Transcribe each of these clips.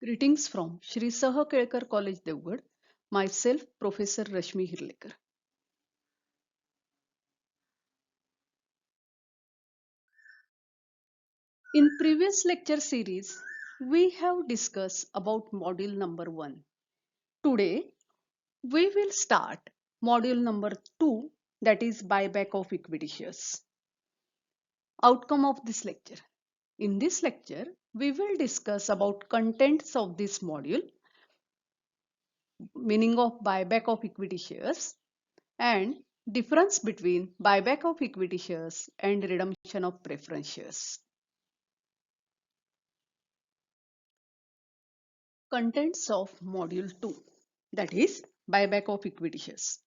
Greetings from Shri Saha Kelkar College Devgad. Myself, Professor Rashmi Hirlekar. In previous lecture series, we have discussed about module number 1. Today, we will start module number 2, that is buyback of equity shares. Outcome of this lecture. In this lecture, we will discuss about contents of this module, meaning of buyback of equity shares, and difference between buyback of equity shares and redemption of preference shares. Contents of module 2, that is buyback of equity shares.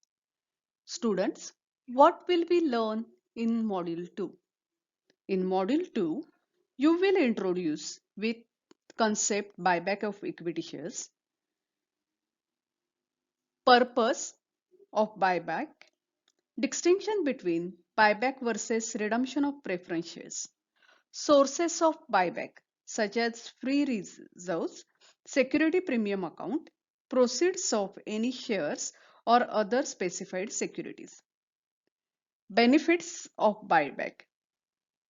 Students, what will we learn in module 2? In module 2, you will introduce with concept buyback of equity shares, purpose of buyback, distinction between buyback versus redemption of preference shares, sources of buyback such as free reserves, security premium account, proceeds of any shares or other specified securities. Benefits of buyback,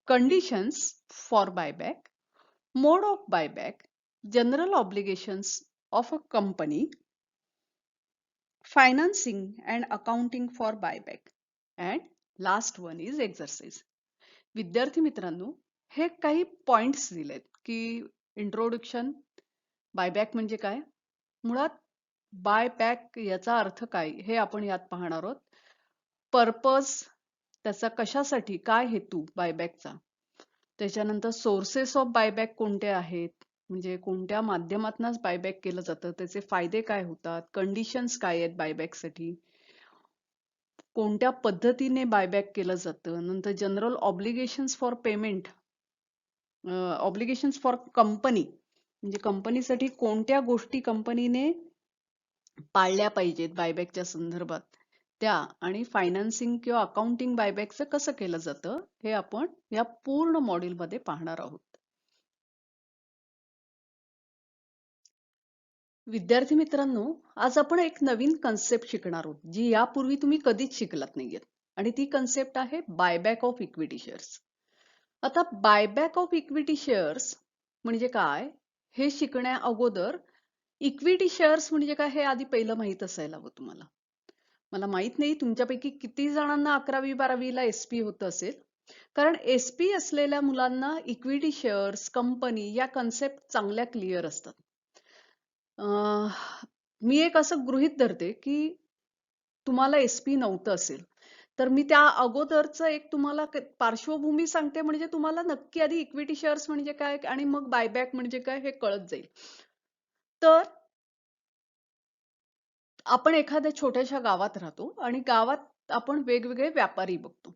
conditions for buyback, mode of buyback, general obligations of a company, financing and accounting for buyback, and last one is exercise. विद्यार्थी मित्रांनो, हे काही points दिलेत की introduction, buyback म्हणजे काय, मुळात buyback याचा अर्थ काय हे आपण यात पाहणार आहोत. पर्पज, त्याचा कशासाठी, काय हेतू बायबॅकचा, त्याच्यानंतर सोर्सेस ऑफ बायबॅक कोणते आहेत, म्हणजे कोणत्या माध्यमातूनच बायबॅक केलं जातं, त्याचे फायदे काय होतात, कंडिशन्स काय आहेत बायबॅकसाठी, कोणत्या पद्धतीने बायबॅक केलं जातं, नंतर general obligations for payment, obligations for company, म्हणजे कंपनीसाठी कोणत्या गोष्टी कंपनीने पाळल्या पाहिजेत बायबॅकच्या संदर्भात त्या, आणि फायनान्सिंग किंवा अकाउंटिंग बायबॅकचं कसं केलं जातं हे आपण या पूर्ण मॉड्यूल मध्ये पाहणार आहोत. विद्यार्थी मित्रांनो, आज आपण एक नवीन कन्सेप्ट शिकणार आहोत जी यापूर्वी तुम्ही कधीच शिकलात नाहीयेत, आणि ती कन्सेप्ट आहे बायबॅक ऑफ इक्विटी शेअर्स. आता बायबॅक ऑफ इक्विटी शेअर्स म्हणजे काय हे शिकण्या अगोदर इक्विटी शेअर्स म्हणजे काय हे आधी पहिलं माहित असायला हवं तुम्हाला. मला माहित नाही तुमच्यापैकी किती जणांना 11वी-12वीला एसपी होत असेल, कारण एसपी असलेल्या मुलांना इक्विटी शेअर्स, कंपनी या कन्सेप्ट चांगल्या क्लिअर असतात. मी एक असं गृहीत धरते की तुम्हाला एसपी नव्हतं असेल, तर मी त्या अगोदरचं एक तुम्हाला पार्श्वभूमी सांगते, म्हणजे तुम्हाला नक्की आधी इक्विटी शेअर्स म्हणजे काय आणि मग बायबॅक म्हणजे काय हे कळत जाईल. तर आपण एखाद्या छोट्याशा गावात राहतो आणि गावात आपण वेगवेगळे व्यापारी बघतो.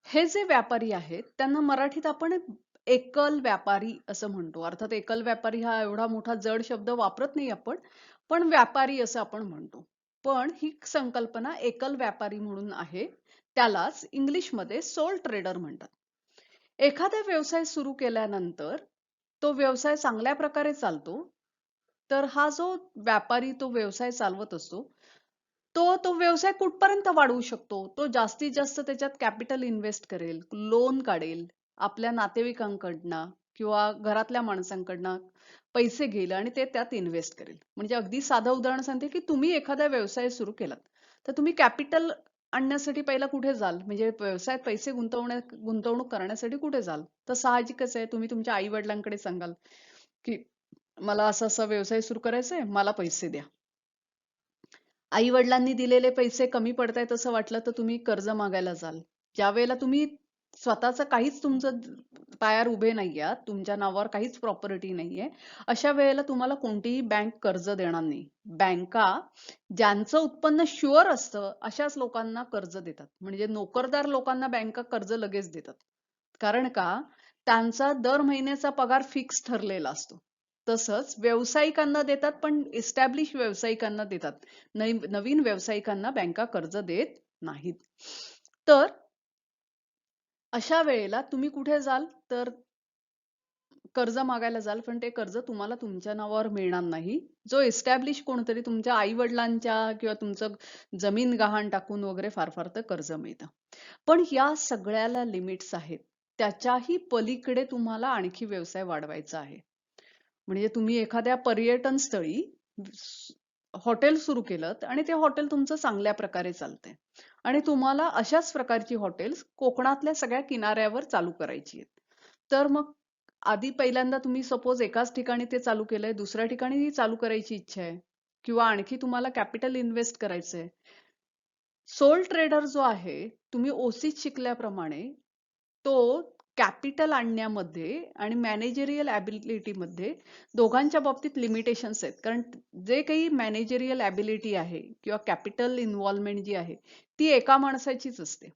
हे जे व्यापारी आहेत त्यांना मराठीत आपण एकल व्यापारी असं म्हणतो. अर्थात एकल व्यापारी हा एवढा मोठा जड शब्द वापरत नाही आपण, पण व्यापारी असं आपण म्हणतो. पण ही संकल्पना एकल व्यापारी म्हणून आहे, त्यालाच इंग्लिशमध्ये सोल ट्रेडर म्हणतात. एखादा व्यवसाय सुरू केल्यानंतर तो व्यवसाय चांगल्या प्रकारे चालतो, तर हा जो व्यापारी तो व्यवसाय चालवत असतो, तो व्यवसाय कुठपर्यंत वाढवू शकतो, तो जास्तीत जास्त त्याच्यात कॅपिटल इन्व्हेस्ट करेल, लोन काढेल, आपल्या नातेवाईकांकडनं किंवा घरातल्या माणसांकडनं पैसे घेईल आणि ते त्यात इन्व्हेस्ट करेल. म्हणजे अगदी साधं उदाहरण सांगते की तुम्ही एखादा व्यवसाय सुरू केलात, तर तुम्ही कॅपिटल आणण्यासाठी पहिला कुठे जाल, म्हणजे व्यवसायात पैसे गुंतवणूक करण्यासाठी कुठे जाल, तर साहजिकच आहे तुम्ही तुमच्या आई वडिलांकडे सांगाल की मला असा असा व्यवसाय सुरू करायचा आहे, मला पैसे द्या. आई वडिलांनी दिलेले पैसे कमी पडतायत असं वाटलं तर तुम्ही कर्ज मागायला जाल. ज्या वेळेला तुम्ही स्वतःचं काहीच तुमचं पायावर उभे नाही आहात, तुमच्या नावावर काहीच प्रॉपर्टी नाहीये, अशा वेळेला तुम्हाला कोणतीही बँक कर्ज देणार नाही. बँका ज्यांचं उत्पन्न शुअर असतं अशाच लोकांना कर्ज देतात. म्हणजे नोकरदार लोकांना बँका कर्ज लगेच देतात. कारण का, त्यांचा दर महिन्याचा पगार फिक्स ठरलेला असतो. तसंच व्यावसायिकांना देतात, पण एस्टॅब्लिश व्यावसायिकांना देतात. नवीन व्यावसायिकांना बँका कर्ज देत नाहीत. तर अशा वेळेला तुम्ही कुठे जाल, तर कर्ज मागायला जाल, पण ते कर्ज तुम्हाला तुमच्या नावावर मिळणार नाही. जो एस्टॅब्लिश कोणतरी तुमच्या आई-वडिलांच्या किंवा तुमचं जमीन गहाण टाकून वगैरे फार फार तर कर्ज मिळतं. पण या सगळ्याला लिमिट्स आहेत. त्याच्याही पलीकडे तुम्हाला आणखी व्यवसाय वाढवायचा आहे. म्हणजे तुम्ही एखाद्या पर्यटन स्थळी हॉटेल सुरू केलं आणि ते हॉटेल तुमचं चांगल्या प्रकारे चालतंय आणि तुम्हाला अशाच प्रकारची हॉटेल्स कोकणातल्या सगळ्या किनाऱ्यावर चालू करायची आहेत. तर मग आधी पहिल्यांदा तुम्ही सपोज एकाच ठिकाणी ते चालू केलंय, दुसऱ्या ठिकाणी चालू करायची इच्छा आहे किंवा आणखी तुम्हाला कॅपिटल इन्व्हेस्ट करायचंय. सोल ट्रेडर जो आहे, तुम्ही ओसीत शिकल्याप्रमाणे तो कॅपिटल आणण्यामध्ये आणि मॅनेजरियल ॲबिलिटीमध्ये दोघांच्या बाबतीत लिमिटेशन्स आहेत. कारण जे काही मॅनेजरियल ॲबिलिटी आहे किंवा कॅपिटल इन्व्हॉल्वमेंट जी आहे, ती एका माणसाचीच असते.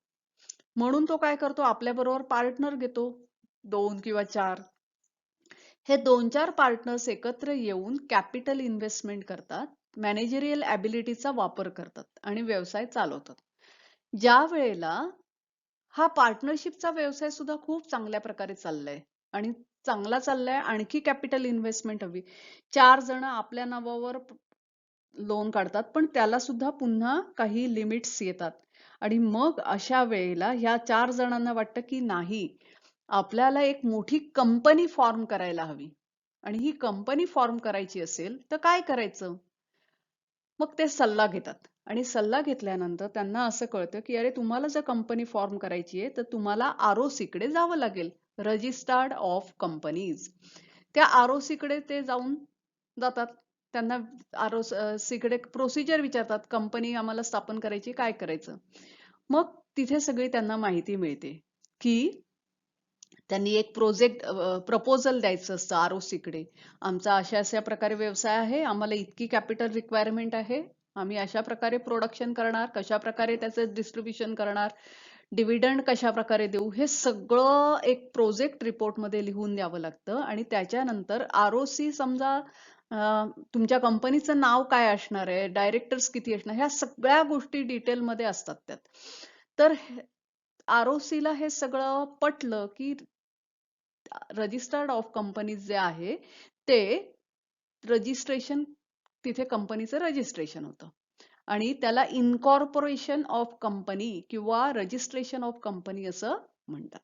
म्हणून तो काय करतो, आपल्याबरोबर पार्टनर घेतो, 2 किंवा 4. हे 2-4 पार्टनर्स एकत्र येऊन कॅपिटल इन्व्हेस्टमेंट करतात, मॅनेजरियल ॲबिलिटीचा वापर करतात आणि व्यवसाय चालवतात. ज्या वेळेला हा पार्टनरशिपचा व्यवसाय सुद्धा खूप चांगल्या प्रकारे चाललाय आणि चांगला चाललाय, आणखी कॅपिटल इन्व्हेस्टमेंट हवी. 4 जण आपल्या नावावर लोन काढतात, पण त्याला सुद्धा पुन्हा काही लिमिट्स येतात आणि मग अशा वेळेला ह्या 4 जणांना वाटतं की नाही, आपल्याला एक मोठी कंपनी फॉर्म करायला हवी आणि ही कंपनी फॉर्म करायची असेल तर काय करायचं? मग ते सल्ला घेतात आणि सल्ला घेतल्यानंतर त्यांना असं कळतं की अरे, तुम्हाला जर कंपनी फॉर्म करायची आहे तर तुम्हाला आरओसी कडे जावं लागेल, रजिस्टर्ड ऑफ कंपनीज. त्या आरओसी कडे ते जातात. त्यांना आरओसी कडे प्रोसिजर विचारतात, कंपनी आम्हाला स्थापन करायची, काय करायचं. मग तिथे सगळी त्यांना माहिती मिळते की त्यांनी एक प्रपोजल द्यायचं असतं आरओसी कडे. आमचा अशा अशा प्रकारे व्यवसाय आहे, आम्हाला इतकी कॅपिटल रिक्वायरमेंट आहे, आम्ही अशा प्रकारे प्रोडक्शन करणार, कशा प्रकारे त्याचं डिस्ट्रीब्युशन करणार, डिव्हिडंड कशा प्रकारे देऊ, हे सगळं एक प्रोजेक्ट रिपोर्ट मध्ये लिहून द्यावं लागतं आणि त्याच्यानंतर आरओसी समजा तुमच्या कंपनीचं नाव काय असणार आहे, डायरेक्टर्स किती असणार, ह्या सगळ्या गोष्टी डिटेलमध्ये असतात त्यात. तर आरओसी ला हे सगळं पटलं की रजिस्टर्ड ऑफ कंपनीज जे आहे ते रजिस्ट्रेशन, तिथे कंपनीचं रजिस्ट्रेशन होतं आणि त्याला इनकॉर्पोरेशन ऑफ कंपनी किंवा रजिस्ट्रेशन ऑफ कंपनी असं म्हणतात.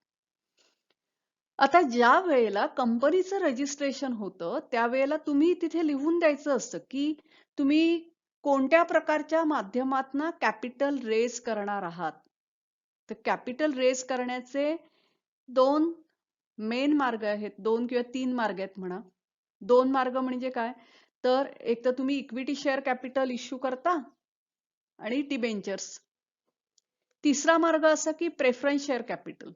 आता ज्या वेळेला कंपनीचं रजिस्ट्रेशन होतं त्यावेळेला तुम्ही तिथे लिहून द्यायचं असतं की तुम्ही कोणत्या प्रकारच्या माध्यमातून कॅपिटल रेज करणार आहात. तर कॅपिटल रेज करण्याचे 2 मेन मार्ग आहेत, 2 किंवा 3 मार्ग आहेत म्हणा. 2 मार्ग म्हणजे काय, तर एक तर तुम्ही इक्विटी शेअर कॅपिटल इश्यू करता आणि डिबेंचर्स. तिसरा मार्ग असा की प्रेफरन्स शेअर कॅपिटल.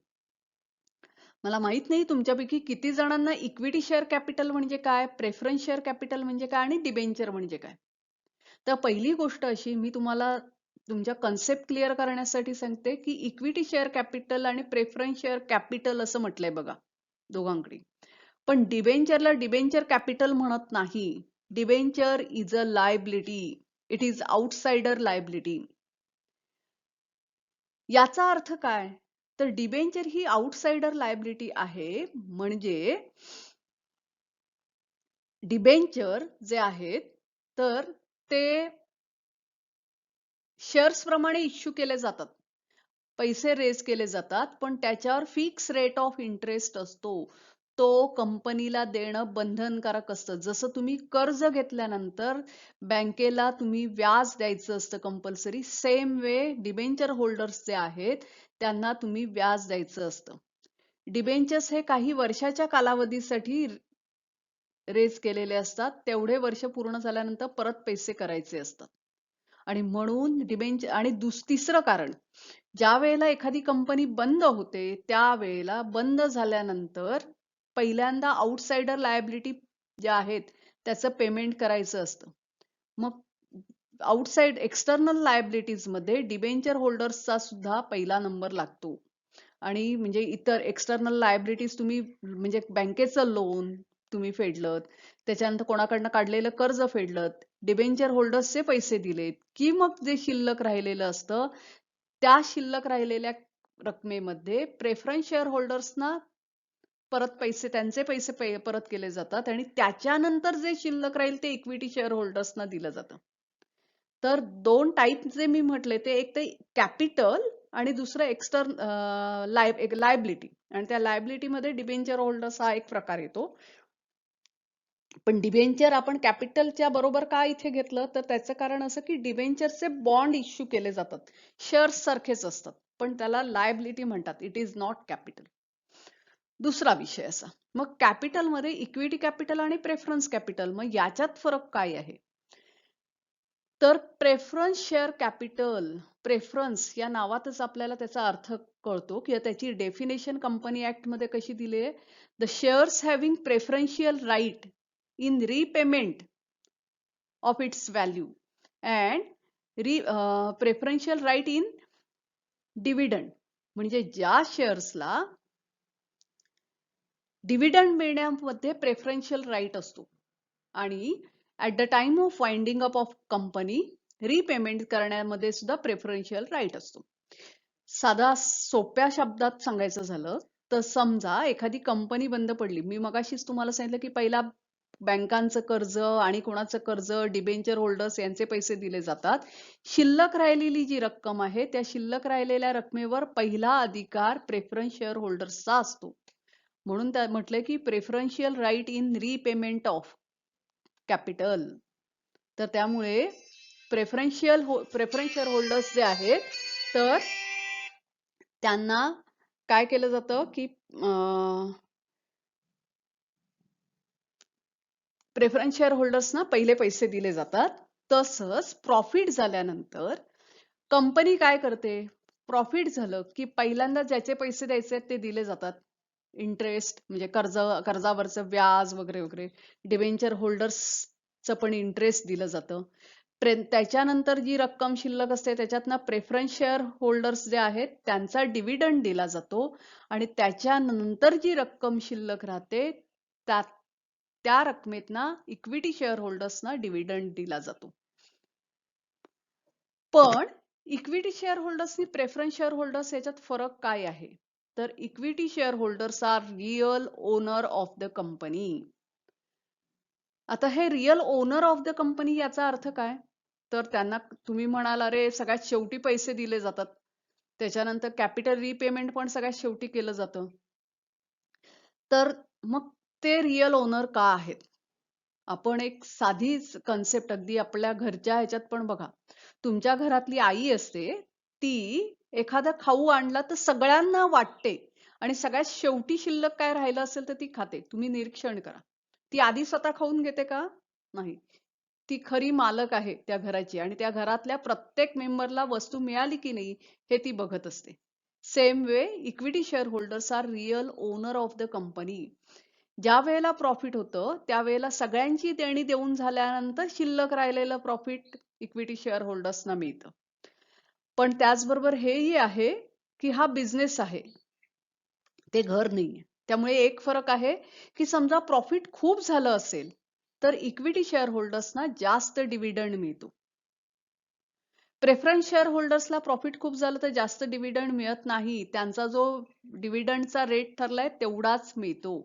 मला माहित नाही तुमच्यापैकी किती जणांना इक्विटी शेअर कॅपिटल म्हणजे काय, प्रेफरन्स शेअर कॅपिटल म्हणजे काय आणि डिबेंचर म्हणजे काय. तर पहिली गोष्ट अशी, मी तुम्हाला तुमच्या कन्सेप्ट क्लिअर करण्यासाठी सांगते की इक्विटी शेअर कॅपिटल आणि प्रेफरन्स शेअर कॅपिटल असं म्हटलंय बघा दोघांकडे. पण डिबेंचरला डिबेंचर कॅपिटल म्हणत नाही. Debenture is a liability, it is outsider liability. याचा अर्थ काय, तर डिबेंचर ही आउटसाइडर लायबिलिटी आहे. म्हणजे डिबेंचर जे आहेत तर ते शेअर्स प्रमाणे इश्यू केले जातात, पैसे रेज केले जातात, पण त्याच्यावर फिक्स रेट ऑफ इंटरेस्ट असतो. तो कंपनीला देणं बंधनकारक असतं. जसं तुम्ही कर्ज घेतल्यानंतर बँकेला तुम्ही व्याज द्यायचं असतं compulsory, same way debenture holders जे आहेत त्यांना तुम्ही व्याज द्यायचं असतं. डिबेंचर्स हे काही वर्षाच्या कालावधीसाठी रेज केलेले असतात, तेवढे वर्ष पूर्ण झाल्यानंतर परत पैसे करायचे असतात. आणि म्हणून डिबेंचर. आणि तिसरं कारण, ज्या वेळेला एखादी कंपनी बंद होते त्यावेळेला बंद झाल्यानंतर पहिल्यांदा आउटसाइडर लायबिलिटी ज्या आहेत त्याचं पेमेंट करायचं असतं. मग आउटसाइड एक्सटर्नल लायबिलिटीज मध्ये डिबेंचर होल्डर्सचा सुद्धा पहिला नंबर लागतो. आणि म्हणजे इतर एक्सटर्नल लायबिलिटीज तुम्ही म्हणजे बँकेचं लोन तुम्ही फेडलं, त्याच्यानंतर कोणाकडनं काढलेलं कर्ज फेडलं, डिबेंचर होल्डर्सचे पैसे दिलेत की मग जे शिल्लक राहिलेलं असतं त्या शिल्लक राहिलेल्या रकमेमध्ये प्रेफरन्स शेअर होल्डर्सना परत पैसे त्यांचे पैसे परत केले जातात आणि त्याच्यानंतर जे शिल्लक राहील ते इक्विटी शेअर होल्डर्सना दिलं जातं. तर 2 टाइप जे मी म्हटले ते एक ते कॅपिटल आणि दुसरं लायबिलिटी आणि त्या लायबिलिटीमध्ये डिबेंचर होल्डर्स हा एक प्रकार येतो. पण डिबेंचर आपण कॅपिटलच्या बरोबर का इथे घेतलं तर त्याचं कारण असं की डिबेंचरचे बॉन्ड इश्यू केले जातात, शेअर्स सारखेच असतात, पण त्याला लायबिलिटी म्हणतात. It is not capital. दुसरा विषय असा, मग कॅपिटलमध्ये इक्विटी कॅपिटल आणि प्रेफरन्स कॅपिटल, मग याच्यात फरक काय आहे? तर प्रेफरन्स शेअर कॅपिटल, प्रेफरन्स या नावातच आपल्याला त्याचा अर्थ कळतो की त्याची डेफिनेशन कंपनी ऍक्ट मध्ये कशी दिली आहे, the shares having preferential right in repayment of its value and preferential right in dividend, म्हणजे ज्या शेअर्सला डिव्हिडंड मिळण्यामध्ये प्रेफरन्शियल राईट असतो आणि at the time of winding up of company repayment करण्यामध्ये सुद्धा प्रेफरन्शियल राईट असतो. साधा सोप्या शब्दात सांगायचं झालं तर समजा एखादी कंपनी बंद पडली, मी मगाशीच तुम्हाला सांगितलं की पहिला बँकांचं कर्ज आणि कोणाचं कर्ज, डिबेंचर होल्डर्स यांचे पैसे दिले जातात. शिल्लक राहिलेली जी रक्कम आहे त्या शिल्लक राहिलेल्या रकमेवर पहिला अधिकार प्रेफरन्स शेअर होल्डर्सचा असतो. म्हणून त्या म्हटलंय की preferential right in repayment of capital. तर त्यामुळे प्रेफरन्स शेअर होल्डर्स जे आहेत तर त्यांना काय केलं जातं की प्रेफरन्स शेअर होल्डर्सना पहिले पैसे दिले जातात. तसंच प्रॉफिट झाल्यानंतर कंपनी काय करते, प्रॉफिट झालं की पहिल्यांदा ज्याचे पैसे द्यायचे ते दिले जातात, इंटरेस्ट म्हणजे कर्जावरचं व्याज वगैरे वगैरे, डिबेंचर होल्डर्सचं पण इंटरेस्ट दिलं जातं. त्याच्यानंतर जी रक्कम शिल्लक असते त्याच्यातनं प्रेफरन्स शेअर होल्डर्स जे आहेत त्यांचा डिव्हिडंड दिला जातो आणि त्याच्यानंतर जी रक्कम शिल्लक राहते त्या रकमेतना इक्विटी शेअर होल्डर्सना डिव्हिडंड दिला जातो. पण इक्विटी शेअर होल्डर्स आणि प्रेफरन्स शेअर होल्डर्स याच्यात फरक काय आहे, तर equity share holders are real owner of the company. आता हे real owner of the company याचा अर्थ काय, तर त्यांना तुम्ही म्हणाल अरे सगळ्यात शेवटी पैसे दिले जातात, त्याच्यानंतर कॅपिटल रिपेमेंट पण सगळ्यात शेवटी केलं जातं, तर मग ते रिअल ओनर का आहेत? आपण एक साधीच कन्सेप्ट अगदी आपल्या घरच्या ह्याच्यात पण बघा, तुमच्या घरातली आई असते, ती एखादा खाऊ आणला तर सगळ्यांना वाटते आणि सगळ्यात शेवटी शिल्लक काय राहिलं असेल तर ती खाते. तुम्ही निरीक्षण करा, ती आधी स्वतः खाऊन घेते का? नाही. ती खरी मालक आहे त्या घराची आणि त्या घरातल्या प्रत्येक मेंबरला वस्तू मिळाली की नाही हे ती बघत असते. Same way equity share holders are real owner of the company. ज्या वेळेला प्रॉफिट होतं त्यावेळेला सगळ्यांची देणी देऊन झाल्यानंतर शिल्लक राहिलेलं प्रॉफिट इक्विटी शेअर होल्डर्सना मिळतं. पण त्याचबरोबर हेही आहे की हा बिझनेस आहे, ते घर नाहीये. त्यामुळे एक फरक आहे की समजा प्रॉफिट खूप झालं असेल तर इक्विटी शेअर होल्डर्सना जास्त डिव्हिडंड मिळतो. प्रेफरन्स शेअर होल्डर्सला प्रॉफिट खूप झालं तर जास्त डिव्हिडंड मिळत नाही, त्यांचा जो डिव्हिडंडचा रेट ठरलाय तेवढाच मिळतो.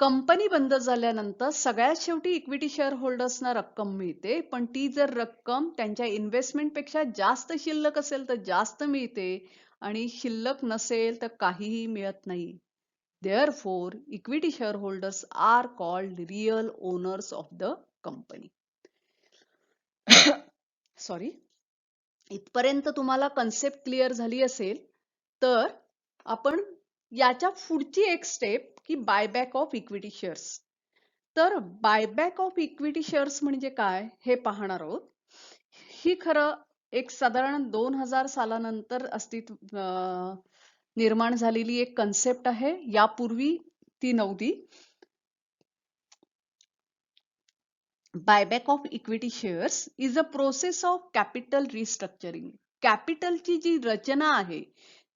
कंपनी बंद झाल्यानंतर सगळ्यात शेवटी इक्विटी शेअर होल्डर्सना रक्कम मिळते, पण ती जर रक्कम त्यांच्या इन्व्हेस्टमेंट पेक्षा जास्त शिल्लक असेल तर जास्त मिळते आणि शिल्लक नसेल तर काहीही मिळत नाही. Therefore equity share holders are called real owners of the company. Sorry, इथपर्यंत तुम्हाला कन्सेप्ट क्लिअर झाली असेल तर आपण याच्या पुढची एक स्टेप की बायबॅक ऑफ इक्विटी शेअर्स. तर बायबॅक ऑफ इक्विटी शेअर्स म्हणजे काय हे पाहणार आहोत. ही खरं एक साधारण 2000 सालानंतर निर्माण झालेली एक कन्सेप्ट आहे, यापूर्वी ती नव्हती. Buyback of equity shares is a process of capital restructuring. कॅपिटलची जी रचना आहे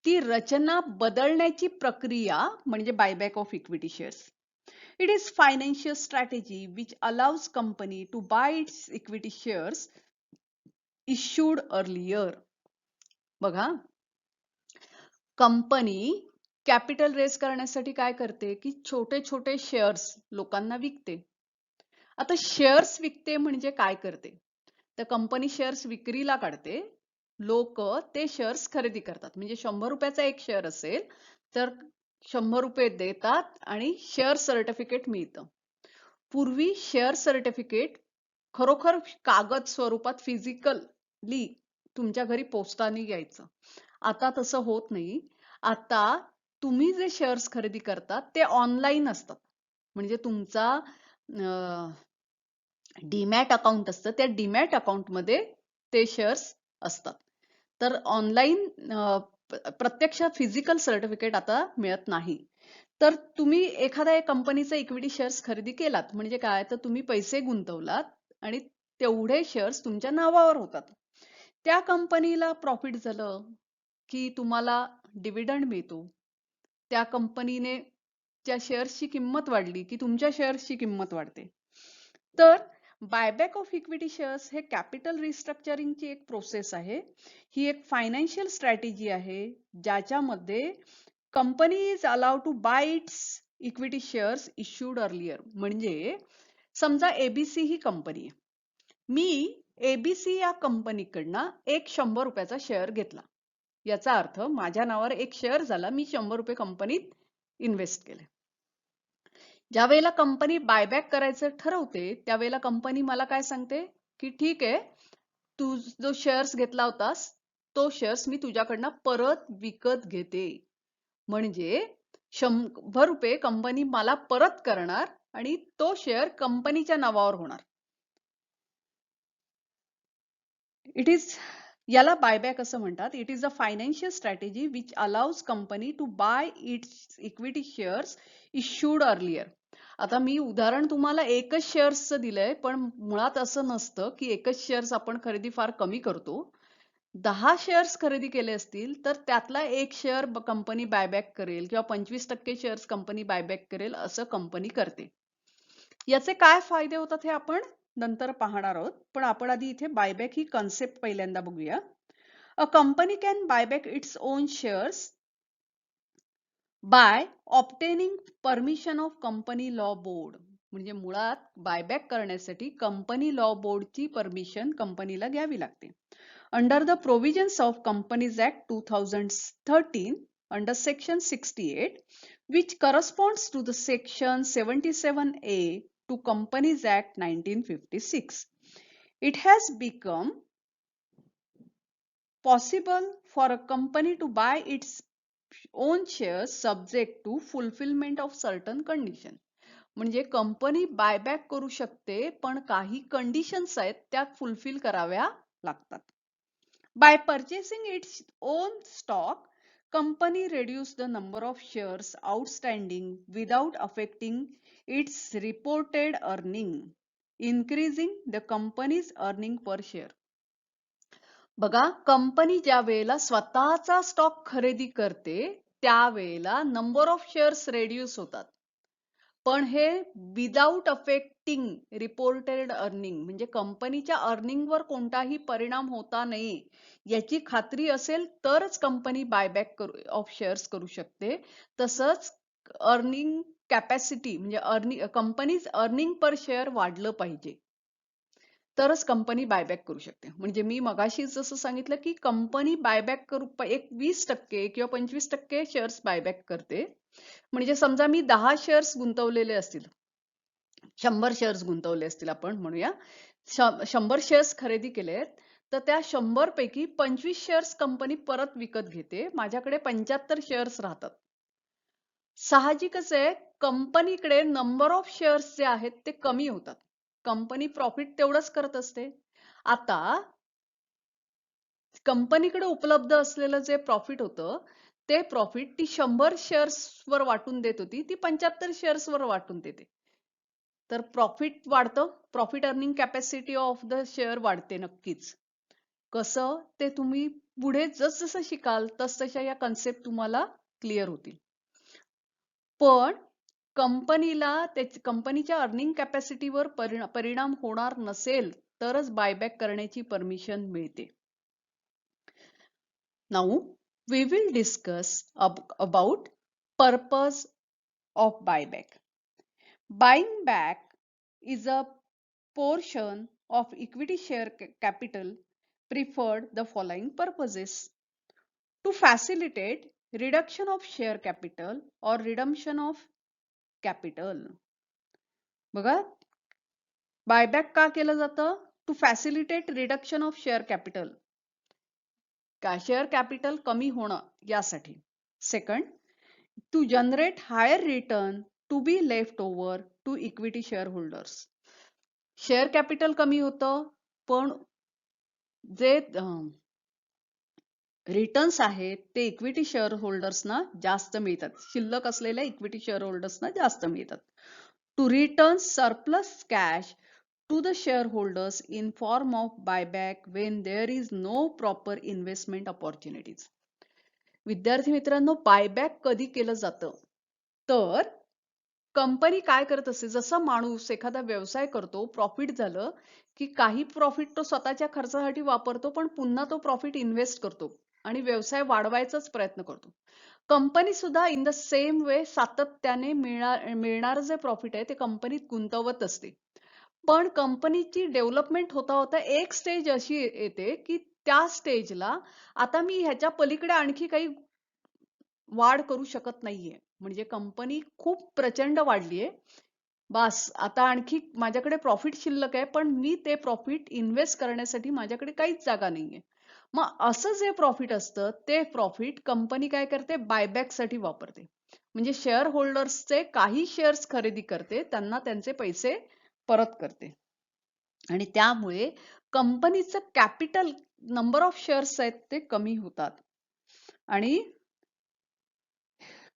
ती रचना बदलण्याची प्रक्रिया म्हणजे buyback of equity shares. It is financial strategy which allows company to buy its equity shares issued earlier. बघा, कंपनी कॅपिटल रेज करण्यासाठी काय करते की छोटे छोटे शेअर्स लोकांना विकते. आता शेअर्स विकते म्हणजे काय करते, तर कंपनी शेअर्स विक्रीला काढते, लोक ते शेअर्स खरेदी करतात. म्हणजे 100 रुपयाचा एक शेअर असेल तर 100 रुपये देतात आणि शेअर सर्टिफिकेट मिळतं. पूर्वी शेअर सर्टिफिकेट खरोखर कागद स्वरूपात फिजिकली तुमच्या घरी पोस्टाने यायचं. आता तसं होत नाही. आता तुम्ही जे शेअर्स खरेदी करतात ते ऑनलाईन असतात. म्हणजे तुमचा डीमॅट अकाउंट असतं, त्या डीमॅट अकाउंटमध्ये ते शेअर्स असतात. तर ऑनलाईन प्रत्यक्ष फिजिकल सर्टिफिकेट आता मिळत नाही. तर तुम्ही एखाद्या कंपनीचे इक्विटी शेअर्स खरेदी केलात म्हणजे काय, तर तुम्ही पैसे गुंतवलात आणि तेवढे शेअर्स तुमच्या नावावर होतात. त्या कंपनीला प्रॉफिट झालं की तुम्हाला डिव्हिडंड मिळतो. त्या कंपनीने त्या शेअर्सची किंमत वाढली की तुमच्या शेअर्सची किंमत वाढते. तर बायबॅक ऑफ इक्विटी शेअर्स हे कॅपिटल रिस्ट्रक्चरिंगची एक प्रोसेस आहे. ही एक फायनान्शियल स्ट्रॅटेजी आहे ज्याच्यामध्ये company is allowed to buy its equity shares issued earlier. म्हणजे समजा एबीसी ही कंपनी आहे, मी एबीसी या कंपनीकडनं एक 100 रुपयाचा शेअर घेतला. याचा अर्थ माझ्या नावावर एक शेअर झाला, मी 100 रुपये कंपनीत इन्व्हेस्ट केले. ज्या वेळेला कंपनी बायबॅक करायचं ठरवते त्यावेळेला कंपनी मला काय सांगते की ठीक आहे, तू जो शेअर्स घेतला होतास तो शेअर्स मी तुझ्याकडनं परत विकत घेते. म्हणजे 100 रुपये कंपनी मला परत करणार आणि तो शेअर कंपनीच्या नावावर होणार. इट इज याला बायबॅक असं म्हणतात. It is a financial strategy which allows company to buy its equity shares issued earlier. आता मी उदाहरण तुम्हाला एकच शेअर्सचं दिलंय, पण मुळात असं नसतं की एकच शेअर्स आपण खरेदी फार कमी करतो. 10 शेअर्स खरेदी केले असतील तर त्यातला एक शेअर कंपनी बायबॅक करेल किंवा 25% शेअर्स कंपनी बायबॅक करेल, असं कंपनी करते. याचे काय फायदे होतात हे आपण नंतर पाहणार आहोत, पण आपण आधी इथे बायबॅक ही कन्सेप्ट पहिल्यांदा बघूया. A company can buyback its own shares by obtaining permission of company law board. म्हणजे मुळात बायबॅक करण्यासाठी कंपनी लॉ बोर्डची परमिशन कंपनीला घ्यावी लागते. Under the provisions of companies act 2013 under section 68 which corresponds to the section 77A to Companies Act 1956. It has become possible for a company to buy its own shares subject to fulfillment of certain condition. म्हणजे company buyback करू शकते, पण काही conditions आहेत त्या fulfil कराव्या लागतात. By purchasing its own stock, company reduce the number of shares outstanding without affecting its reported earning, increasing the company's earning per share. बघा, कंपनी ज्या वेळेला स्वतःचा स्टॉक खरेदी करते त्यावेळेला नंबर ऑफ शेअर्स रेड्यूस होतात, पण हे विदाउट अफेक्टिंग रिपोर्टेड अर्निंग. म्हणजे कंपनीच्या अर्निंगवर कोणताही परिणाम होता नये याची खात्री असेल तरच कंपनी बायबॅक ऑफ शेअर्स करू शकते. तसंच अर्निंग कॅपॅसिटी म्हणजे कंपनीज अर्निंग पर शेअर वाढलं पाहिजे तरच कंपनी बायबॅक करू शकते. म्हणजे मी मगाशी जसं सांगितलं की कंपनी बायबॅक करू एक 20% किंवा 25% शेअर्स बायबॅक करते. म्हणजे समजा मी 10 शेअर्स गुंतवलेले असतील, 100 शेअर्स गुंतवले असतील आपण म्हणूया, 100 शेअर्स खरेदी केलेत, तर त्या 100 पैकी 25 शेअर्स कंपनी परत विकत घेते, माझ्याकडे 75 शेअर्स राहतात. साहजिकच आहे, कंपनीकडे नंबर ऑफ शेअर्स जे आहेत ते कमी होतात, कंपनी प्रॉफिट तेवढंच करत असते. आता कंपनीकडे उपलब्ध असलेलं जे प्रॉफिट होतं ते प्रॉफिट ती 100 शेअर्स वर वाटून देत होती, ती 75 शेअर्स वर वाटून देते. तर प्रॉफिट वाढतं, profit earning capacity of the share वाढते नक्कीच. कसं ते तुम्ही पुढे जसं शिकाल तसतशा या कन्सेप्ट तुम्हाला क्लिअर होतील. पण कंपनीला कंपनीच्या अर्निंग कॅपॅसिटीवर परिणाम होणार नसेल तरच बायबॅक करण्याची परमिशन मिळते. Now we will discuss about Purpose of buyback. Buying back is a portion of equity share capital preferred the following purposes: to facilitate reduction of share capital or redemption of capital. बघा, buyback का केलं जातं? To facilitate reduction of share capital, share capital कमी होणं यासाठी. Second, to generate higher return to be left over to equity share holders. Share capital कमी होतं, पण जे रिटर्न्स आहेत ते इक्विटी शेअर होल्डर्सना जास्त मिळतात, शिल्लक असलेल्या इक्विटी शेअर होल्डर्सना जास्त मिळतात. To return surplus cash to the shareholders in form of buyback when there is no proper investment opportunities. विद्यार्थी मित्रांनो, बायबॅक कधी केलं जातं? तर कंपनी काय करत असते, जसं माणूस एखादा व्यवसाय करतो, प्रॉफिट झालं की काही प्रॉफिट तो स्वतःच्या खर्चासाठी वापरतो, पण पुन्हा तो प्रॉफिट इन्व्हेस्ट करतो आणि व्यवसाय वाढवायचाच प्रयत्न करतो. कंपनी सुद्धा इन द सेम वे सातत्याने मिळणार जे प्रॉफिट आहे ते कंपनीत गुंतवत असते. पण कंपनीची डेव्हलपमेंट होता होता एक स्टेज अशी येते की त्या स्टेजला आता मी ह्याच्या पलीकडे आणखी काही वाढ करू शकत नाहीये. म्हणजे कंपनी खूप प्रचंड वाढलीये, बस आता आणखी माझ्याकडे प्रॉफिट शिल्लक आहे, पण मी ते प्रॉफिट इन्व्हेस्ट करण्यासाठी माझ्याकडे काहीच जागा नाहीये. मग असं जे प्रॉफिट असतं ते प्रॉफिट कंपनी काय करते, बायबॅक साठी वापरते. म्हणजे शेअर होल्डर्सचे काही शेअर्स खरेदी करते, त्यांना त्यांचे पैसे परत करते आणि त्यामुळे कंपनीचं कॅपिटल, नंबर ऑफ शेअर्स आहेत ते कमी होतात. आणि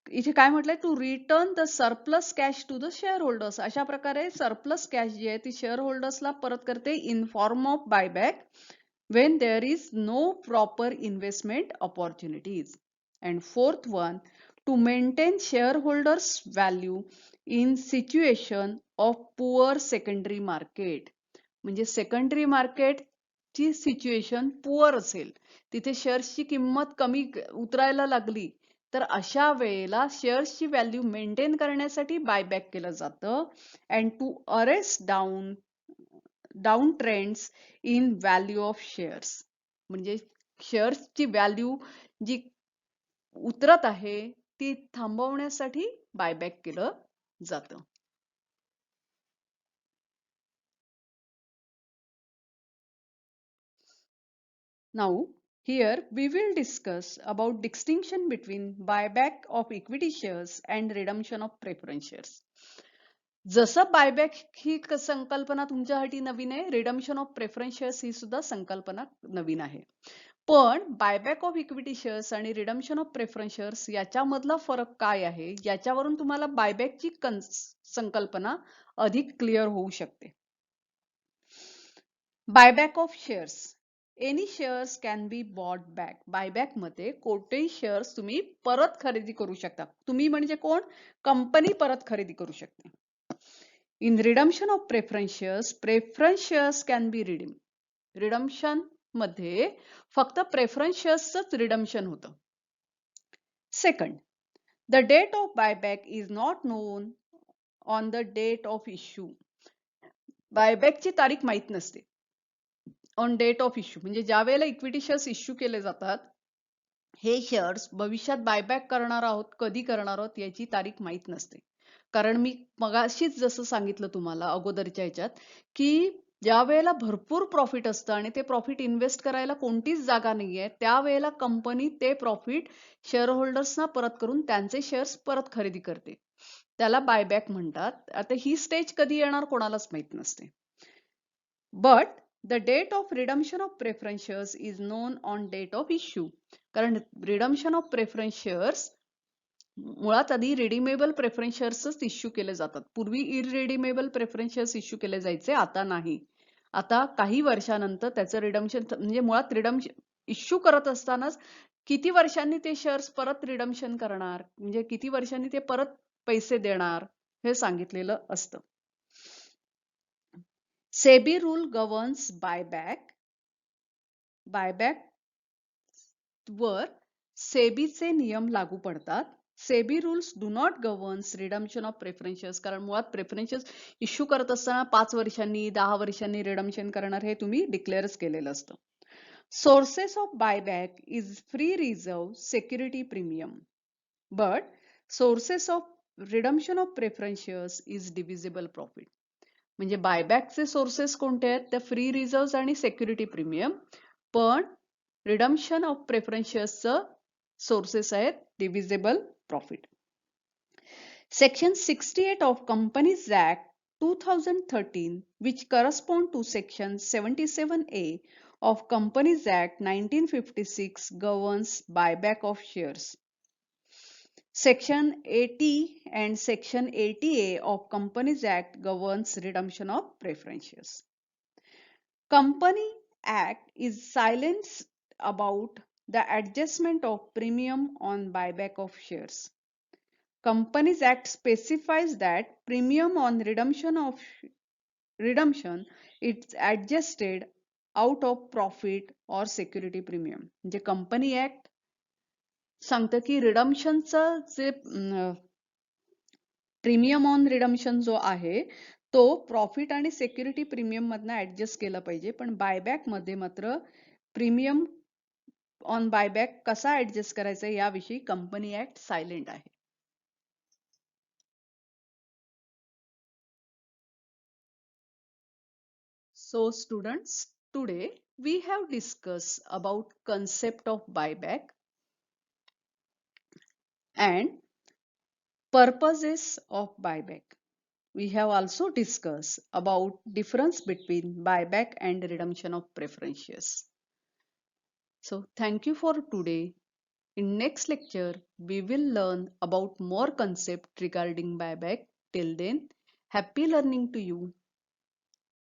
इथे काय म्हटलंय, to return the surplus cash to the share holders. अशा प्रकारे सरप्लस कॅश जी आहे ती शेअर होल्डर्सला परत करते in form of buyback when there is no proper investment opportunities. And fourth one, to maintain shareholders value in situation of poor secondary market. म्हणजे secondary market ची situation poor असेल, तिथे शेअर्सची किंमत कमी उतरायला लागली, तर अशा वेळेला शेअर्सची व्हॅल्यू मेंटेन करण्यासाठी बायबॅक केलं जातं. And to arrest down trends in value of shares. म्हणजे शेअर्सची व्हॅल्यू जी उतरत आहे ती थांबवण्यासाठी बायबॅक केलं जातं. Now, here we will discuss about distinction between buyback of equity shares and redemption of preference shares. जसं बायबॅक ही संकल्पना तुमच्यासाठी नवीन आहे, रिडम्शन ऑफ प्रेफरन्स शेअर्स ही सुद्धा संकल्पना नवीन आहे. पण बायबॅक ऑफ इक्विटी शेअर्स आणि रिडम्शन ऑफ प्रेफरन्स शेअर्स याच्यामधला फरक काय आहे, याच्यावरून तुम्हाला बायबॅकची संकल्पना अधिक क्लिअर होऊ शकते. Buyback of shares, any shares can be bought back. Buyback मध्ये कोणतेही शेअर्स तुम्ही परत खरेदी करू शकता. तुम्ही म्हणजे कोण? कंपनी परत खरेदी करू शकते. In redemption of preference shares can be redeem. Redemption मध्ये फक्त प्रेफरन्स शेअर्सच रिडम्शन होतं. Second, the date of buyback is not known on the date of issue. बायबॅकची तारीख माहित नसते ऑन डेट ऑफ इश्यू. म्हणजे ज्या वेळेला इक्विटी शेअर्स इश्यू केले जातात, हे शेअर्स भविष्यात बायबॅक करणार आहोत, कधी करणार आहोत याची तारीख माहित नसते. कारण मी मगाशीच जसं सांगितलं तुम्हाला अगोदरच्या ह्याच्यात, की ज्या वेळेला भरपूर प्रॉफिट असतं आणि ते प्रॉफिट इन्व्हेस्ट करायला कोणतीच जागा नाहीये, त्यावेळेला कंपनी ते प्रॉफिट शेअर होल्डर्सना परत करून त्यांचे शेअर्स परत खरेदी करते. त्याला बायबॅक म्हणतात. आता ही स्टेज कधी येणार कोणालाच माहित नसते. But the date of redemption of preference shares is known on date of issue. कारण रिडम्शन ऑफ प्रेफरन्स शेअर्स मुळात आधी रिडीमेबल प्रेफरन्स शेअर्सच इश्यू केले जातात. पूर्वी इरिडीमेबल प्रेफरन्स शेअर्स इश्यू केले जायचे, आता नाही. आता काही वर्षानंतर त्याचं रिडम्शन, म्हणजे मुळात रिडम्शन इश्यू करत असतानाच किती वर्षांनी ते शेअर्स परत रिडम्शन करणार, म्हणजे किती वर्षांनी ते परत पैसे देणार हे सांगितलेलं असतं. SEBI rule governs buyback. Buyback वर सेबीचे नियम लागू पडतात. SEBI rules do not governs redemption of preferences. कारण मुळात प्रेफरन्सेस इश्यू करत असताना 5 वर्षांनी 10 वर्षांनी रिडम्पशन करणार हे तुम्ही डिक्लेअरच केलेलं असतं. Sources of buyback is free reserve security premium, but sources of redemption of preferences is divisible profit. म्हणजे बायबॅकचे सोर्सेस कोणते आहेत? त्या फ्री रिझर्व्ह आणि सिक्युरिटी प्रीमियम. पण रिडम्पशन ऑफ प्रेफरन्सेसचं सोर्सेस आहेत divisible profit. Section 68 of Companies Act 2013, which correspond to Section 77A of Companies Act 1956, governs buyback of shares. Section 80 and Section 80A of Companies Act governs redemption of preferences. Company Act is silent about the adjustment of premium on buyback of shares. Companies Act specifies that premium on redemption is adjusted out of profit or security premium. म्हणजे company act सांगतं की रिडम्पशनचं जे premium on redemption जो आहे तो profit आणि security premium मधनं adjust केला पाहिजे. पण बायबॅक मध्ये मात्र प्रीमियम ऑन बायबॅक कसा ऍडजस्ट करायचा याविषयी कंपनी ऍक्ट सायलेंट आहे. So students, today we have discussed about concept of buyback and purposes of buyback. We have also discussed about difference between buyback and redemption of preferences. So thank you for today. In next lecture, we will learn about more concept regarding buyback. Till then, happy learning to you.